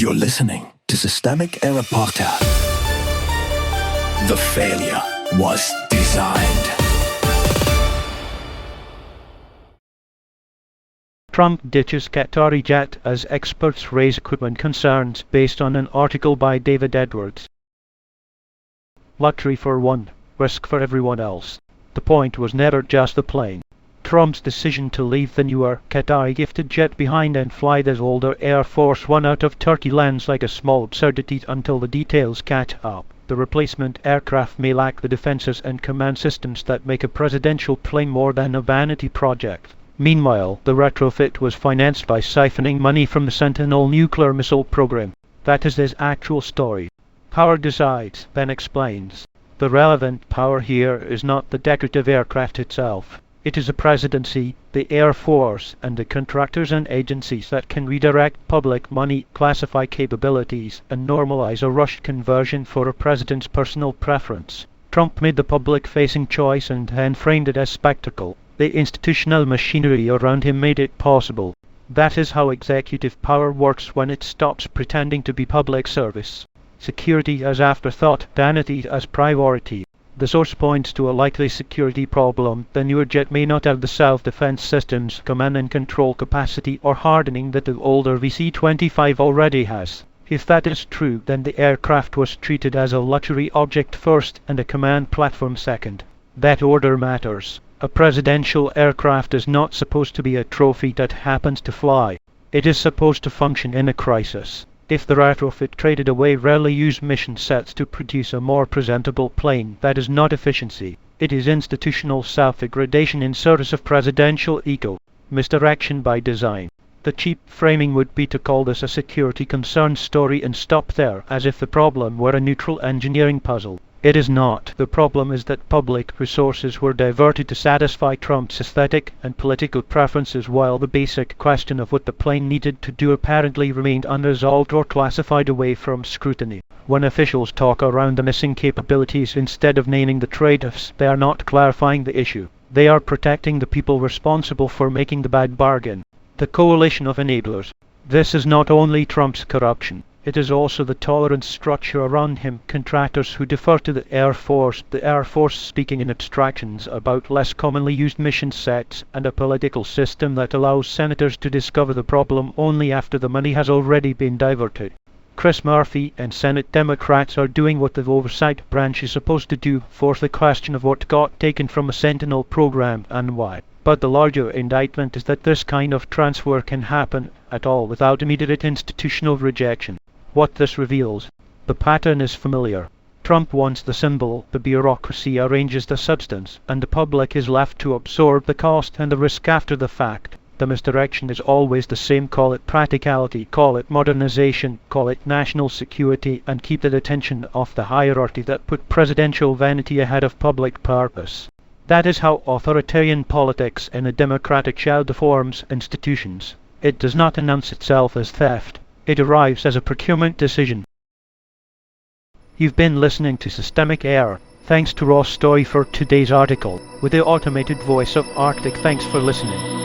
You're listening to Systemic Error Podcast. The failure was designed. Trump ditches Qatari jet as experts raise equipment concerns based on an article by David Edwards. Luxury for one, risk for everyone else. The point was never just the plane. Trump's decision to leave the newer Qatari-gifted jet behind and fly this older Air Force One out of Turkey lands like a small absurdity until the details catch up. The replacement aircraft may lack the defenses and command systems that make a presidential plane more than a vanity project. Meanwhile, the retrofit was financed by siphoning money from the Sentinel nuclear missile program. That is his actual story. Power decides, Ben explains. The relevant power here is not the decorative aircraft itself. It is the presidency, the Air Force, and the contractors and agencies that can redirect public money, classify capabilities, and normalize a rushed conversion for a president's personal preference. Trump made the public-facing choice and then framed it as spectacle. The institutional machinery around him made it possible. That is how executive power works when it stops pretending to be public service. Security as afterthought, vanity as priority. The source points to a likely security problem. The newer jet may not have the self-defense systems, command and control capacity or hardening that the older VC-25 already has. If that is true, then the aircraft was treated as a luxury object first and a command platform second. That order matters. A presidential aircraft is not supposed to be a trophy that happens to fly. It is supposed to function in a crisis. If the retrofit traded away rarely used mission sets to produce a more presentable plane, that is not efficiency. It is institutional self-degradation in service of presidential ego. Misdirection by design. The cheap framing would be to call this a security concern story and stop there, as if the problem were a neutral engineering puzzle. It is not. The problem is that public resources were diverted to satisfy Trump's aesthetic and political preferences while the basic question of what the plane needed to do apparently remained unresolved or classified away from scrutiny. When officials talk around the missing capabilities instead of naming the trade-offs, they are not clarifying the issue. They are protecting the people responsible for making the bad bargain. The coalition of enablers. This is not only Trump's corruption. It is also the tolerance structure around him, contractors who defer to the Air Force speaking in abstractions about less commonly used mission sets, and a political system that allows senators to discover the problem only after the money has already been diverted. Chris Murphy and Senate Democrats are doing what the oversight branch is supposed to do, force the question of what got taken from a Sentinel program and why. But the larger indictment is that this kind of transfer can happen at all without immediate institutional rejection. What this reveals. The pattern is familiar. Trump wants the symbol, the bureaucracy arranges the substance, and the public is left to absorb the cost and the risk after the fact. The misdirection is always the same. Call it practicality, call it modernization, call it national security, and keep the attention off the hierarchy that put presidential vanity ahead of public purpose. That is how authoritarian politics in a democratic shell deforms institutions. It does not announce itself as theft. It arrives as a procurement decision. You've been listening to Systemic Error. Thanks to Ross Story for today's article, with the automated voice of Arctic. Thanks for listening.